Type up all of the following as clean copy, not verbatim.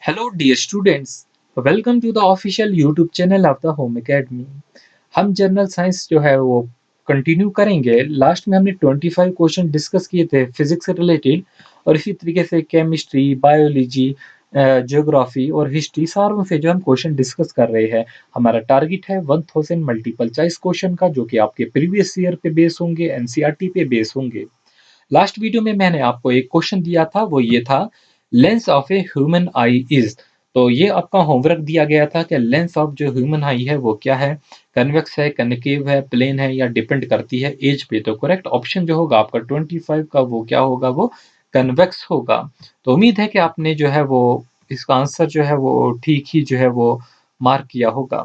Hello dear students, welcome to the official YouTube channel of the home academy. हम general science जो है वो continue करेंगे। Last में हमने 25 क्वेश्चन डिस्कस किए थे फिजिक्स से रिलेटेड, और इसी तरीके से केमिस्ट्री, बायोलॉजी, ज्योग्राफी और हिस्ट्री सारों से जो हम क्वेश्चन डिस्कस कर रहे हैं। हमारा टारगेट है 1000 मल्टीपल चॉइस क्वेश्चन का, जो कि आपके प्रीवियस ईयर पे बेस होंगे, एनसीईआरटी पे बेस होंगे। लास्ट वीडियो में मैंने आपको एक क्वेश्चन दिया था, वो ये था, lens of a human I is. तो ये आपका होमवर्क दिया गया था कि लेंस ऑफ जो ह्यूमन आई है वो क्या है, कन्वेक्स है, कनकेव है, प्लेन है, या डिपेंड करती है एज पे। तो करेक्ट ऑप्शन जो होगा आपका 25 का वो क्या होगा, वो कन्वेक्स होगा। तो उम्मीद है कि आपने जो है वो इसका आंसर जो है वो ठीक ही जो है वो मार्क किया होगा।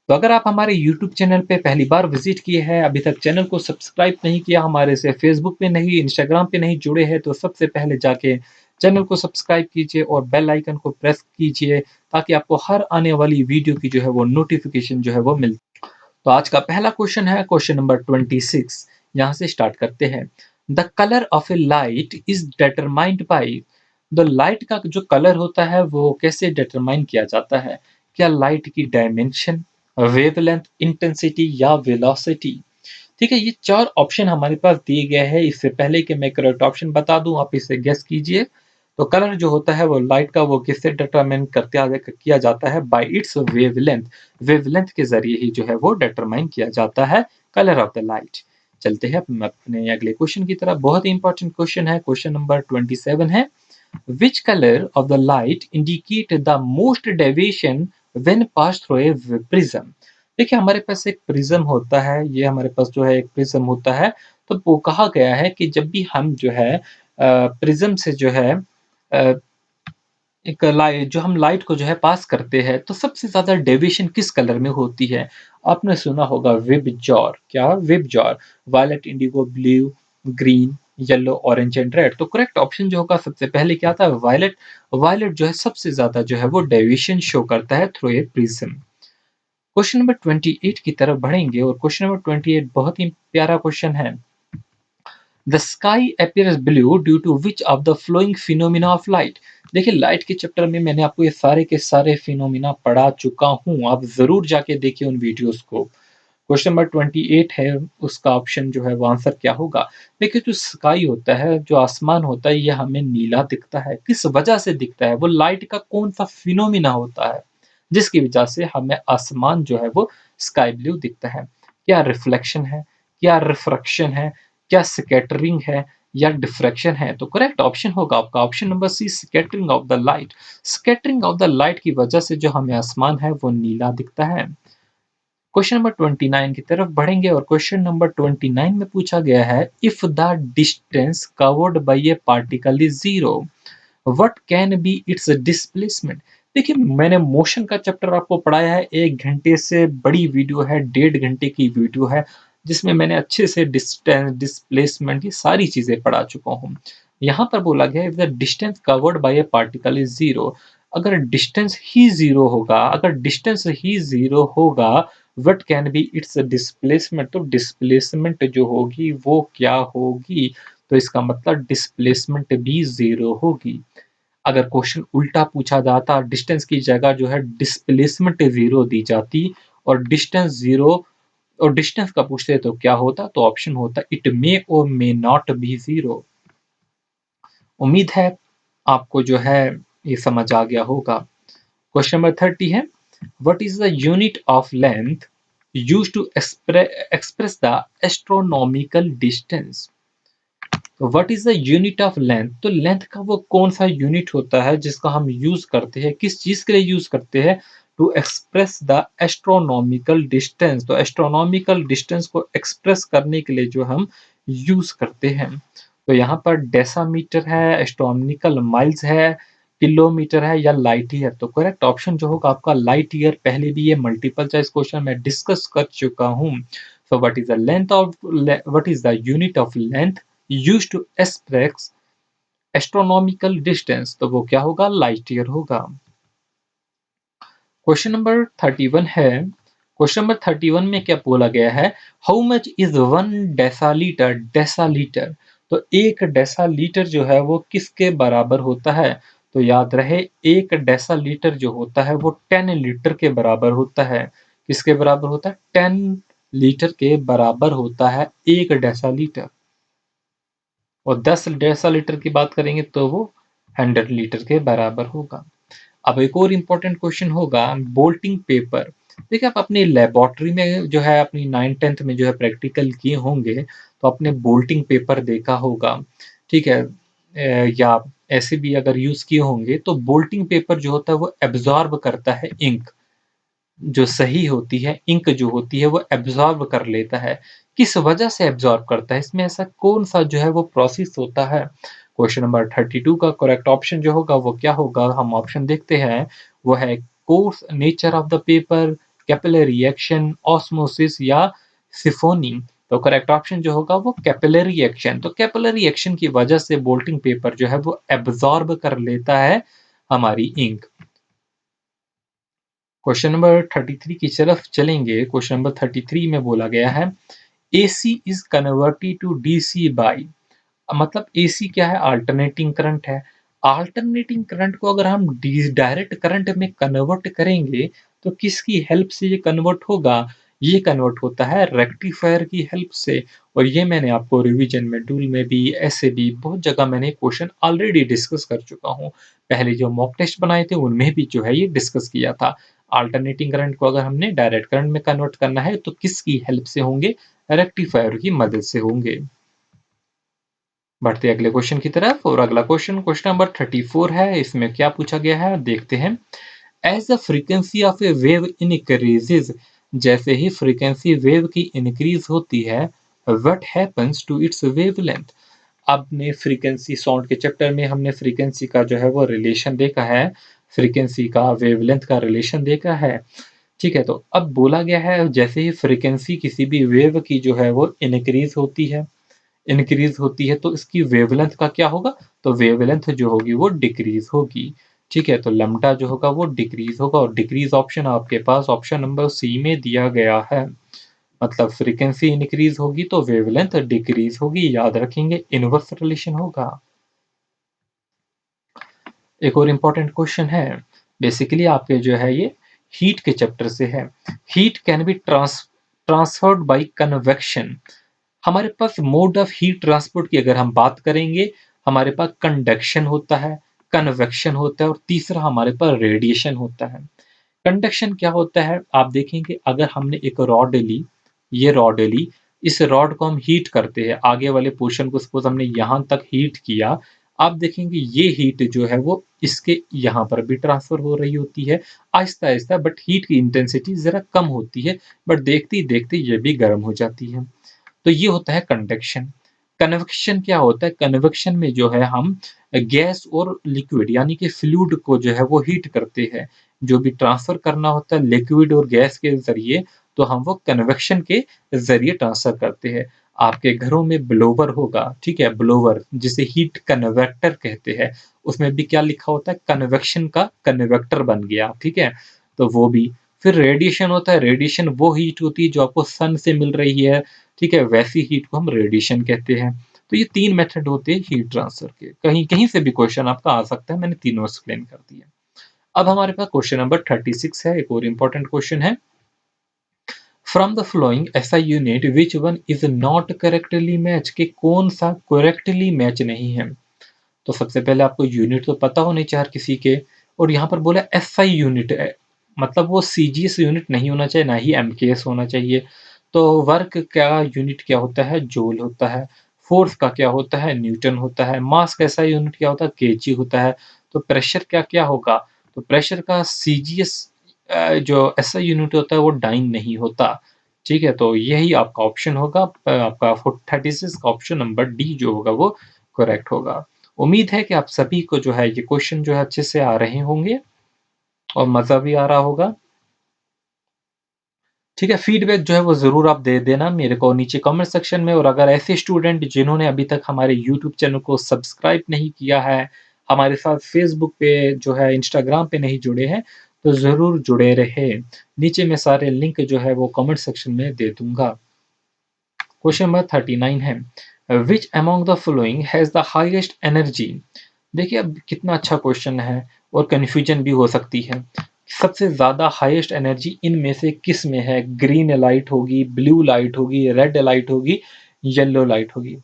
तो अगर आप हमारे YouTube चैनल पे पहली बार विजिट किए हैं, अभी तक चैनल को सब्सक्राइब नहीं किया, हमारे से फेसबुक पे नहीं, इंस्टाग्राम पे नहीं जुड़े हैं, तो सबसे पहले जाके चैनल को सब्सक्राइब कीजिए और बेल आइकन को प्रेस कीजिए, ताकि आपको हर आने वाली वीडियो की जो है वो नोटिफिकेशन जो है वो मिल। तो आज का पहला क्वेश्चन है क्वेश्चन नंबर 26। यहाँ से स्टार्ट करते हैं। The colour of A light is determined by. The light का जो कलर होता है वो कैसे डिटरमाइन किया जाता है? क्या लाइट की डायमेंशन, वेवलेंथ, इंटेंसिटी या वेलोसिटी? ठीक है, ये चार ऑप्शन हमारे पास दिए गए हैं। इससे पहले कि मैं करेक्ट ऑप्शन बता दूं, आप इसे गेस कीजिए। तो कलर जो होता है वो लाइट का, वो किससे डिटरमाइन करते आगे किया जाता है? Bye it's wavelength. वेवलेंथ के जरिए ही जो है वो डिटरमाइन किया जाता है कलर ऑफ द लाइट। चलते हैं अपने अगले क्वेश्चन की तरफ। बहुत ही इंपॉर्टेंट क्वेश्चन है। क्वेश्चन नंबर 27 है, which colour of the light indicate the most deviation when pass through a prism? देखिए, हमारे पास एक प्रिज्म होता है, ये हमारे पास जो है एक प्रिज्म होता है। तो वो कहा गया है कि जब भी हम जो है प्रिज्म से जो है अ, एक लाइट जो हम लाइट को जो है पास करते हैं, तो सबसे ज्यादा डेविएशन किस कलर में होती है? आपने सुना होगा विब जॉर। क्या? VIBGYOR. Violet, indigo, blue, green, yellow, orange and red. तो करेक्ट ऑप्शन जो होगा सबसे पहले क्या था? वायलेट। वायलेट जो है सबसे ज्यादा जो है वो डेविएशन शो करता है through a prism. Question number 28 की तरफ बढ़ेंगे, और क्वेश्चन नंबर 28 बहुत ही प्यारा क्वेश्चन है। The sky appears blue due to which of the following phenomena of light? देखिए, लाइट के चैप्टर में मैंने आपको ये सारे के सारे फिनोमिना पढ़ा चुका हूँ, आप जरूर जाके देखिए उन वीडियोस को। क्वेश्चन नंबर 28 है, उसका ऑप्शन जो है वो आंसर क्या होगा? देखिए, जो स्काई होता है, जो आसमान होता है, ये हमें नीला दिखता है। किस वजह से दिखता है? वो लाइट का कौन सा फिनोमिना होता है जिसकी वजह से हमें आसमान जो है वो स्काई ब्लू दिखता है? क्या रिफ्लेक्शन है, क्या रिफ्रैक्शन है, क्या स्कैटरिंग है, या डिफ्रैक्शन है? तो करेक्ट ऑप्शन होगा आपका option number C, scattering of the light. Scattering of the light की वजह से जो हमें आसमान है वो नीला दिखता है। क्वेश्चन नंबर 29 की तरफ बढ़ेंगे, और क्वेश्चन नंबर 29 में पूछा गया है, if the distance covered by A particle is zero, what can be it's displacement? देखिए, मैंने मोशन का चैप्टर आपको पढ़ाया है, 1 घंटे से बड़ी वीडियो है, 1.5 घंटे की वीडियो है, जिसमें मैंने अच्छे से डिस्टेंस, डिस्प्लेसमेंट, ये सारी चीजें पढ़ा चुका हूँ। यहाँ पर बोला गया, if the distance covered by A particle is zero, अगर डिस्टेंस ही जीरो होगा, अगर डिस्टेंस ही जीरो होगा, what can be it's displacement? तो डिस्प्लेसमेंट जो होगी वो क्या होगी? तो इसका मतलब डिस्प्लेसमेंट भी जीरो होगी। अगर क्वेश्चन उल्टा पूछा जाता, डिस्टेंस की जगह जो है डिस्प्लेसमेंट जीरो दी जाती, और डिस्टेंस जीरो, और डिस्टेंस का पूछते तो क्या होता? तो ऑप्शन होता इट मे और मे नॉट बी जीरो। उम्मीद है आपको जो है ये समझ आ गया होगा। क्वेश्चन नंबर 30 है, what is the unit of length used to express the astronomical distance? What is the unit of length? तो लेंथ का वो कौन सा यूनिट होता है जिसका हम यूज करते हैं, किस चीज के लिए यूज करते हैं? To express the astronomical distance. तो एस्ट्रोनॉमिकल डिस्टेंस को एक्सप्रेस करने के लिए जो हम यूज करते हैं, तो यहाँ पर डेसामीटर है, एस्ट्रोनॉमिकल माइल्स है, किलोमीटर है, या लाइट ईयर? तो करेक्ट ऑप्शन जो होगा आपका लाइट ईयर। पहले भी ये मल्टीपल चॉइस क्वेश्चन में डिस्कस कर चुका हूँ। So what is the length of, what is the unit of length used to express astronomical distance? तो वो क्या होगा? लाइट ईयर होगा। क्वेश्चन नंबर 31 है। क्वेश्चन नंबर 31 में क्या बोला गया है? How much is 1 डेसालीटर? डेसालीटर, तो 1 डेसालीटर जो है वो किसके बराबर होता है? तो याद रहे 1 डेसीलीटर जो होता है वो 10 लीटर के बराबर होता है। किसके बराबर होता है? 10 लीटर के बराबर होता है 1 डेसीलीटर। और 10 डेसीलीटर की बात करेंगे तो वो 100 लीटर के बराबर होगा। अब एक और इम्पोर्टेंट क्वेश्चन होगा बोल्टिंग पेपर। देखिए आप अपनी लेबोरेटरी में जो है अपनी 9th-10th में जो है प्रैक्टिकल किए होंगे, तो आपने बोल्टिंग पेपर देखा होगा, ठीक है? या ऐसे भी अगर यूज़ किए होंगे तो बोल्टिंग पेपर जो होता है वो एब्ज़ॉर्ब करता है इंक। जो सही होती है, इंक जो होती है वो एब्ज़ॉर्ब कर लेता है। किस वजह से एब्ज़ॉर्ब करता है? इसमें ऐसा कौन-सा जो है वो प्रोसेस होता है? क्वेश्चन नंबर 32 का करेक्ट ऑप्शन जो होगा वो क्या होगा? हम ऑप्शन देखते हैं, वो है course nature of the paper, capillary action, osmosis या सिफोनिंग। तो करेक्ट ऑप्शन जो होगा वो कैपिलरी एक्शन। तो कैपिलरी एक्शन की वजह से बोल्टिंग पेपर जो है वो एब्ज़ॉर्ब कर लेता है हमारी इंक। क्वेश्चन नंबर 33 की तरफ चलेंगे। क्वेश्चन नंबर 33 में बोला गया है AC is converted to DC by, मतलब एसी क्या है? अल्टरनेटिंग करंट है। अल्टरनेटिंग करंट को अगर हम डायरेक्ट करंट में कन्वर्ट करेंगे तो किसकी हेल्प से ये कन्वर्ट होगा? ये कन्वर्ट होता है रेक्टिफायर की हेल्प से। और ये मैंने आपको रिवीजन मॉड्यूल में भी ऐसे भी बहुत जगह मैंने क्वेश्चन ऑलरेडी डिस्कस कर चुका हूँ। पहले जो मॉक टेस्ट बनाए थे उनमें भी जो है ये डिस्कस किया था। अल्टरनेटिंग करंट को अगर हमने डायरेक्ट करंट में कन्वर्ट करना है तो किसकी हेल्प से होंगे? रेक्टिफायर की मदद से होंगे। बढ़ते अगले क्वेश्चन की तरफ। और अगला क्वेश्चन क्वेश्चन नंबर 34 है। इसमें क्या पूछा गया है देखते हैं। As the frequency of a wave increases, जैसे ही फ्रीक्वेंसी वेव की इंक्रीज होती है, what happens to its wavelength. आपने फ्रीक्वेंसी साउंड के चैप्टर में हमने फ्रीक्वेंसी का जो है वो रिलेशन देखा है, फ्रीक्वेंसी का वेवलेंथ का रिलेशन देखा है, ठीक है? तो अब बोला गया है जैसे ही फ्रीक्वेंसी किसी भी वेव की जो है वो इंक्रीज होती है तो इसकी वेवलेंथ का क्या होगा? तो वेवलेंथ जो होगी वो डिक्रीज होगी, ठीक है? तो लैम्ब्डा जो होगा वो डिक्रीज होगा। और डिक्रीज ऑप्शन आपके पास ऑप्शन नंबर सी में दिया गया है। मतलब फ्रीक्वेंसी इंक्रीज होगी तो वेवलेंथ डिक्रीज होगी, याद रखेंगे, इनवर्स रिलेशन होगा। एक और इम्पोर्टेंट क्वेश्चन है, बेसिकली आपके जो है ये हीट के चैप्टर से है। Heat can be transferred by convection. हमारे पास मोड ऑफ हीट ट्रांसपोर्ट की अगर हम बात करेंगे, हमारे पास कंडक्शन होता है, कन्वेक्शन होता है और तीसरा हमारे पास रेडिएशन होता है। कंडक्शन क्या होता है? आप देखेंगे अगर हमने एक रॉड ली, ये रॉड ली, इस रॉड को हम हीट करते हैं, आगे वाले पोर्शन को सपोज हमने यहाँ तक हीट किया, आप देखेंगे ये हीट जो है वो इसके यहाँ पर भी ट्रांसफर हो रही होती है आहिस्ता आहिस्ता, बट हीट की इंटेंसिटी जरा कम होती है, बट देखते ही देखते ये भी गर्म हो जाती है। तो ये होता है कंडक्शन। कन्वेक्शन क्या होता है? कन्वेक्शन में जो है हम गैस और लिक्विड यानी कि फ्लूइड को जो है वो हीट करते हैं। जो भी ट्रांसफर करना होता है लिक्विड और गैस के ज़रिए, तो हम वो कन्वेक्शन के ज़रिए ट्रांसफर करते हैं। आपके घरों में ब्लोवर होगा, ठीक है? ब्लोवर जिसे हीट कन्वर्टर कहते हैं। उसमें भी क्या लिखा होता है? कन्वेक्शन का कन्वेक्टर बन गया, ठीक है? तो वो भी। फिर रेडिएशन होता है, रेडिएशन वो हीट होती है जो आपको सन से मिल रही है, ठीक है? वैसी हीट को हम रेडिएशन कहते हैं। तो ये 3 मेथड होते हैं हीट ट्रांसफर के। कहीं कहीं से भी क्वेश्चन आपका आ सकता है, मैंने तीनों एक्सप्लेन कर दिए। अब हमारे पास क्वेश्चन नंबर 36 है, एक और इम्पोर्टेंट क्वेश्चन है। From the flowing SI unit which one is not correctly match, कि कौन सा करेक्टली मैच नहीं है? तो सबसे पहले आपको यूनिट तो पता होने चाहिए हर किसी के। और यहाँ पर बोला एसआई यूनिट है, मतलब वो सीजीएस यूनिट नहीं होना चाहिए, ना ही एमकेएस होना चाहिए। तो वर्क क्या यूनिट क्या होता है? जूल होता है। फोर्स का क्या होता है? न्यूटन होता है। मास का एसआई यूनिट क्या होता है? केजी होता है। तो प्रेशर क्या क्या होगा? तो प्रेशर का सीजीएस जो एसआई यूनिट होता है वो डाइन नहीं होता, ठीक है? तो यही आपका ऑप्शन होगा, आपका 36 का ऑप्शन नंबर डी जो होगा वो करेक्ट होगा। उम्मीद है कि आप सभी को जो है ये क्वेश्चन जो है अच्छे से आ रहे होंगे और मज़ा भी आ रहा होगा। ठीक है, फीडबैक जो है वो ज़रूर आप दे देना मेरे को नीचे कमेंट सेक्शन में। और अगर ऐसे स्टूडेंट जिन्होंने अभी तक हमारे यूट्यूब चैनल को सब्सक्राइब नहीं किया है, हमारे साथ फेसबुक पे जो है, इंस्टाग्राम पे नहीं जुड़े हैं, तो ज़रूर जुड़े रहें। नीचे मैं सारे लिंक जो है वो कमेंट सेक्शन में दे दूँगा। क्वेश्चन नंबर 39 है, which among the following has the highest energy? देखिए अब कितना अच्छा क्वेश्चन है और कन्फ्यूजन भी हो सकती है। सबसे ज़्यादा हाईएस्ट एनर्जी इनमें से किस में है? ग्रीन लाइट होगी, ब्लू लाइट होगी, रेड लाइट होगी, येलो लाइट होगी।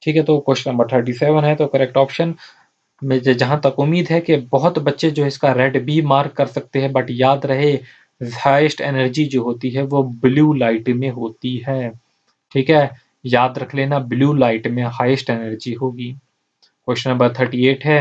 ठीक है, तो क्वेश्चन नंबर 37 है, तो करेक्ट ऑप्शन मुझे जहाँ तक उम्मीद है कि बहुत बच्चे जो है इसका रेड भी मार्क कर सकते हैं, बट याद रहे हाईएस्ट एनर्जी जो होती है वो ब्लू लाइट में होती है। ठीक है, याद रख लेना, ब्लू लाइट में हाईएस्ट एनर्जी होगी। क्वेश्चन नंबर 38 है,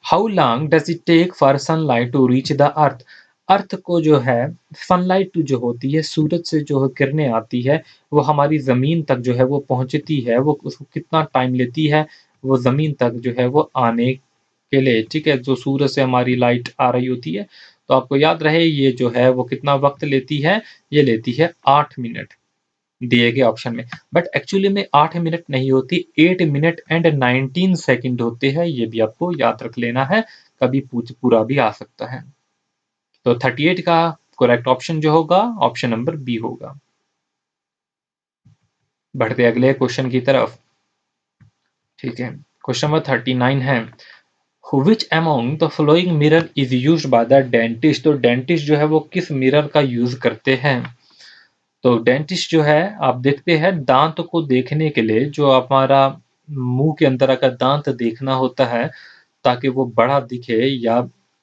how long does it take for sunlight to reach the earth? Earth को जो है सनलाइट जो होती है, सूरज से जो है किरणें आती है, वो हमारी ज़मीन तक जो है वो पहुँचती है, वो उसको कितना टाइम लेती है वो ज़मीन तक जो है वो आने के लिए। ठीक है, जो सूरज से हमारी लाइट आ रही होती है, तो आपको याद रहे ये जो है वो कितना वक्त लेती है, ये लेती है 8 मिनट दिए गए ऑप्शन में। बट एक्चुअली में 8 मिनट नहीं होती, 8 मिनट एंड 19 सेकेंड होते हैं, ये भी आपको याद रख लेना है, कभी पूरा भी आ सकता है। तो 38 का करेक्ट ऑप्शन जो होगा ऑप्शन नंबर बी होगा। बढ़ते अगले क्वेश्चन की तरफ। ठीक है, क्वेश्चन नंबर 39 है, Which among the following mirror is used by the dentist? तो डेंटिस्ट जो है वो किस मिरर का यूज करते हैं? तो डेंटिस्ट जो है आप देखते हैं दांत को देखने के लिए, जो हमारा मुंह के अंदर का दांत देखना होता है ताकि वो बड़ा दिखे या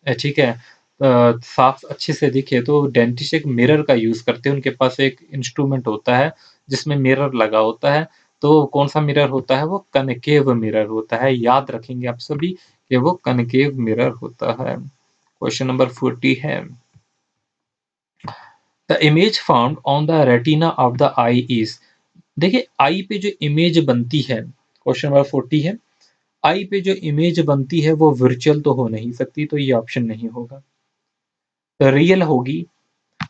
ठीक है साफ अच्छे से दिखे, तो डेंटिस्ट एक मिरर का यूज करते हैं। उनके पास एक इंस्ट्रूमेंट होता है जिसमें मिरर लगा होता है, तो कौन सा मिरर होता है? वो कनकेव मिरर होता है। याद रखेंगे आप सभी कि वो कनकेव मिरर होता है। क्वेश्चन नंबर 40 है, the image found on the retina of the eye is. देखिए आई पे जो इमेज बनती है, क्वेश्चन नंबर 40 है, आई पे जो इमेज बनती है वो वर्चुअल तो हो नहीं सकती, तो ये ऑप्शन नहीं होगा। रियल होगी।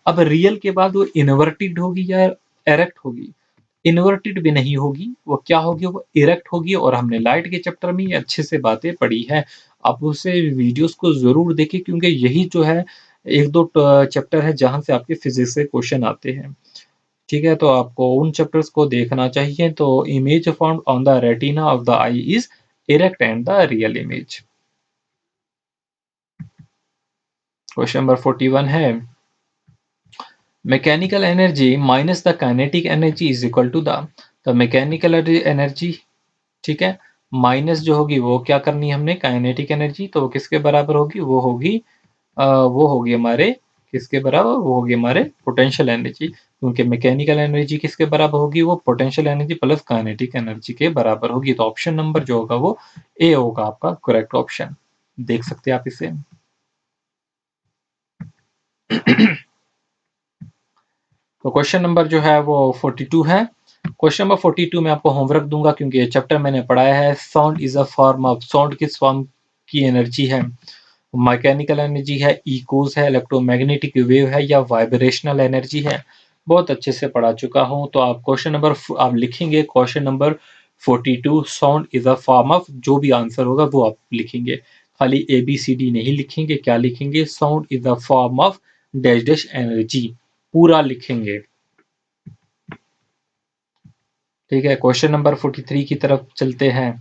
अब रियल के बाद वो इन्वर्टेड होगी या एरेक्ट होगी? इन्वर्टेड भी नहीं होगी, वो क्या होगी? वो इरेक्ट होगी। और हमने लाइट के चैप्टर में ये अच्छे से बातें पढ़ी है, आप उसे वीडियोस को जरूर देखें, क्योंकि यही जो है एक दो चैप्टर है जहां से आपके फिजिक्स से क्वेश्चन आते हैं। ठीक है, तो आपको उन चैप्टर्स को देखना चाहिए। तो image found on the retina of the eye is erect and the real image. Question number 41 है, mechanical energy minus the kinetic energy is equal to the. तो मैकेनिकल एनर्जी, ठीक है, माइनस जो होगी वो क्या करनी है हमने? Kinetic energy. तो वो किसके बराबर होगी? वो होगी हमारे किसके बराबर? वो होगी हमारे पोटेंशियल एनर्जी। क्योंकि मैकेनिकल एनर्जी किसके बराबर होगी? वो potential energy plus kinetic energy के बराबर होगी। तो ऑप्शन नंबर जो होगा वो ए होगा आपका करेक्ट ऑप्शन। देख सकते हैं आप इसे। तो क्वेश्चन नंबर जो है वो 42 है। क्वेश्चन नंबर 42 में आपको होमवर्क दूंगा, क्योंकि ये चैप्टर मैंने पढ़ाया है। Sound is a form of, sound किस फॉर्म की एनर्जी है? मैकेनिकल एनर्जी है, इकोज है, इलेक्ट्रोमैग्नेटिक वेव है, या वाइब्रेशनल एनर्जी है? बहुत अच्छे से पढ़ा चुका हूं। तो आप क्वेश्चन नंबर आप लिखेंगे question number 42, sound is a form of, जो भी आंसर होगा वो आप लिखेंगे। खाली ए बी सी डी नहीं लिखेंगे, क्या लिखेंगे? Sound is a form of dash dash energy, पूरा लिखेंगे। ठीक है, क्वेश्चन नंबर 43 की तरफ चलते हैं।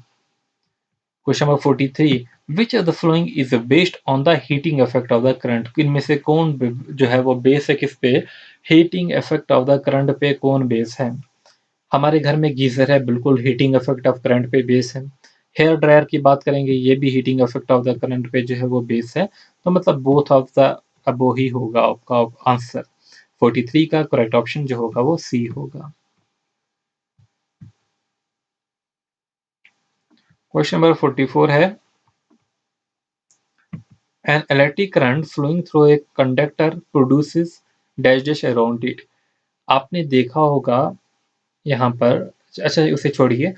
Question number 43, which of the following is based on the heating effect of the current? इनमें से कौन जो है वो बेस है किस पे? Heating effect of the current पे कौन बेस है? हमारे घर में गीजर है, बिल्कुल हीटिंग इफेक्ट ऑफ करंट पे बेस है। हेयर ड्रायर की बात करेंगे, ये भी heating effect of the current पे जो है वो बेस है। तो मतलब बोथ ऑफ द अबो ही होगा आपका आंसर। 43 का करेक्ट ऑप्शन जो होगा वो सी होगा। क्वेश्चन नंबर 44 है, an electric current flowing through a conductor produces dash dash around it। आपने देखा होगा यहाँ पर, अच्छा उसे छोड़िए।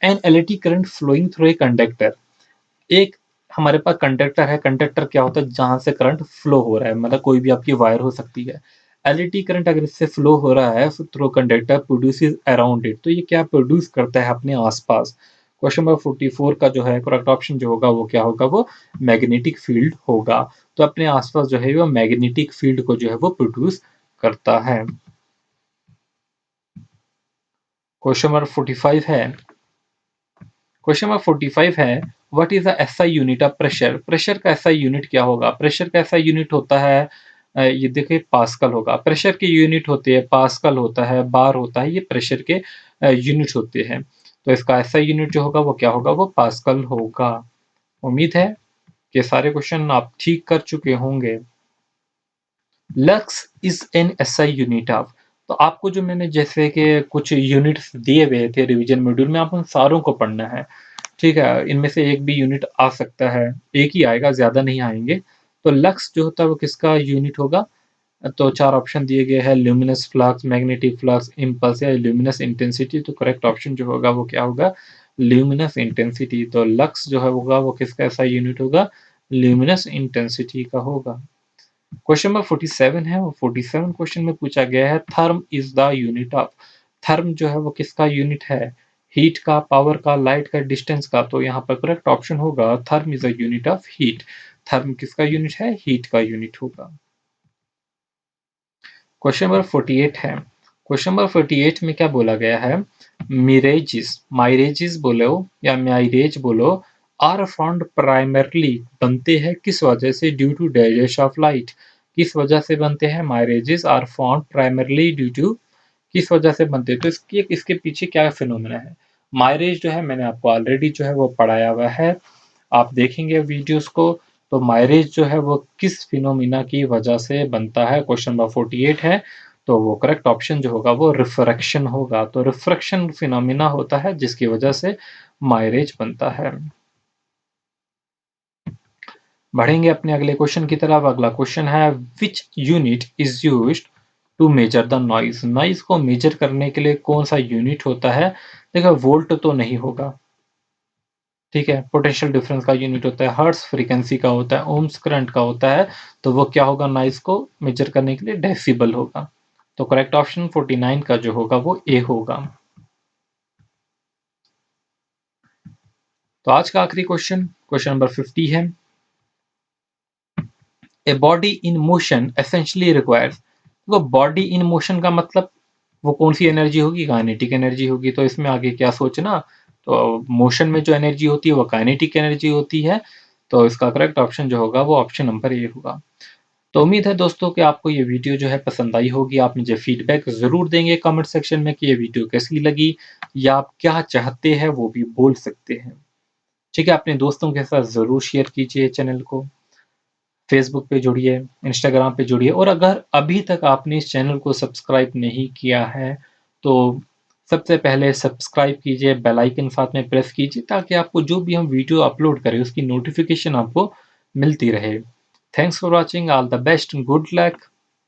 An electric current flowing through a conductor, एक हमारे पास कंडक्टर है। कंडक्टर क्या होता है? जहां से करंट फ्लो हो रहा है, मतलब कोई भी आपकी वायर हो सकती है। इलेक्ट्रिक करंट अगर इससे फ्लो हो रहा है through conductor produces around it, तो ये क्या प्रोड्यूस करता है अपने आसपास? क्वेश्चन नंबर 44 का जो है करेक्ट ऑप्शन जो होगा वो क्या होगा? वो मैग्नेटिक फील्ड होगा। तो अपने आसपास जो है वो मैग्नेटिक फील्ड को जो है वो प्रोड्यूस करता है। क्वेश्चन नंबर 45 है, क्वेश्चन नंबर 45 है, what is the SI unit of pressure? Pressure का एसआई यूनिट क्या होगा? प्रेशर का एसआई यूनिट होता है ये देखिए पास्कल होगा। प्रेशर की यूनिट होती है पास्कल होता है, बार होता है, ये प्रेशर के यूनिट होते हैं। तो इसका एसआई यूनिट जो होगा वो क्या होगा? वो पास्कल होगा। उम्मीद है कि सारे क्वेश्चन आप ठीक कर चुके होंगे। Lux is an SI unit of, तो आपको जो मैंने जैसे कि कुछ यूनिट्स दिए हुए थे रिवीजन मॉड्यूल में, आप उन सारों को पढ़ना है। ठीक है, इनमें से एक भी यूनिट आ सकता है, एक ही आएगा, ज्यादा नहीं आएंगे। तो लक्स जो होता है वो किसका यूनिट होगा? तो चार ऑप्शन दिए गए हैं, luminous flux, magnetic flux, impulse या ल्यूमिनस इंटेंसिटी। तो करेक्ट ऑप्शन जो होगा वो क्या होगा? Luminous intensity. तो लक्स जो है होगा वो किसका ऐसा यूनिट होगा? ल्यूमिनस इंटेंसिटी का होगा। क्वेश्चन नंबर 47 है, वो 47 क्वेश्चन में पूछा गया है, therm is the unit of. Therm जो है वो किसका यूनिट है? हीट का, पावर का, लाइट का, डिस्टेंस का। तो यहाँ पर करेक्ट ऑप्शन होगा therm is a unit of heat. Therm किसका यूनिट है? हीट का यूनिट होगा। क्वेश्चन नंबर 48 है, क्वेश्चन नंबर 48 में क्या बोला गया है? मिरेजिस, माइरेजिस बोलो या माइरेज बोलो, आर फाउंड प्राइमरली, बनते हैं किस वजह से? Due to digestion of light. किस वजह से बनते हैं? Mirages are found primarily due to, किस वजह से बनते हैं? तो इसके पीछे क्या फिनोमेना है? माइरेज जो है मैंने आपको ऑलरेडी जो है वो पढ़ाया हुआ है, आप देखेंगे वीडियोस को। तो माइलेज जो है वो किस फिनोमिना की वजह से बनता है? क्वेश्चन नंबर 48 है, तो वो करेक्ट ऑप्शन जो होगा वो रिफ्रैक्शन होगा। तो रिफ्रैक्शन फिनोमिना होता है जिसकी वजह से माइलेज बनता है। बढ़ेंगे अपने अगले क्वेश्चन की तरफ। अगला क्वेश्चन है, which unit is used to measure the noise? Noise को मेजर करने के लिए कौन सा यूनिट होता है? देखो वोल्ट तो नहीं होगा, ठीक है, पोटेंशियल डिफरेंस का यूनिट होता है, हर्ट्ज फ्रीक्वेंसी का होता है, ओम्स करंट का होता है। तो वो क्या होगा? नॉइज को मेजर करने के लिए डेसिबल होगा। तो करेक्ट ऑप्शन 49 का जो होगा वो ए होगा। तो आज का आखिरी क्वेश्चन, क्वेश्चन नंबर 50 है, a body in motion essentially requires. वो बॉडी इन मोशन का मतलब वो कौन सी एनर्जी होगी? काइनेटिक एनर्जी होगी। तो इसमें आगे क्या सोचना, तो मोशन में जो एनर्जी होती है वो काइनेटिक एनर्जी होती है। तो इसका करेक्ट ऑप्शन जो होगा वो ऑप्शन नंबर ए होगा। तो उम्मीद है दोस्तों कि आपको ये वीडियो जो है पसंद आई होगी। आप मुझे फीडबैक ज़रूर देंगे कमेंट सेक्शन में कि ये वीडियो कैसी लगी या आप क्या चाहते हैं वो भी बोल सकते हैं। ठीक है, अपने दोस्तों के साथ ज़रूर शेयर कीजिए चैनल को। फेसबुक पे जुड़िए, इंस्टाग्राम पे जुड़िए, और अगर अभी तक आपने इस चैनल को सब्सक्राइब नहीं किया है तो सबसे पहले सब्सक्राइब कीजिए, बेल आइकन साथ में प्रेस कीजिए ताकि आपको जो भी हम वीडियो अपलोड करें उसकी नोटिफिकेशन आपको मिलती रहे। Thanks for watching, all the best, good luck.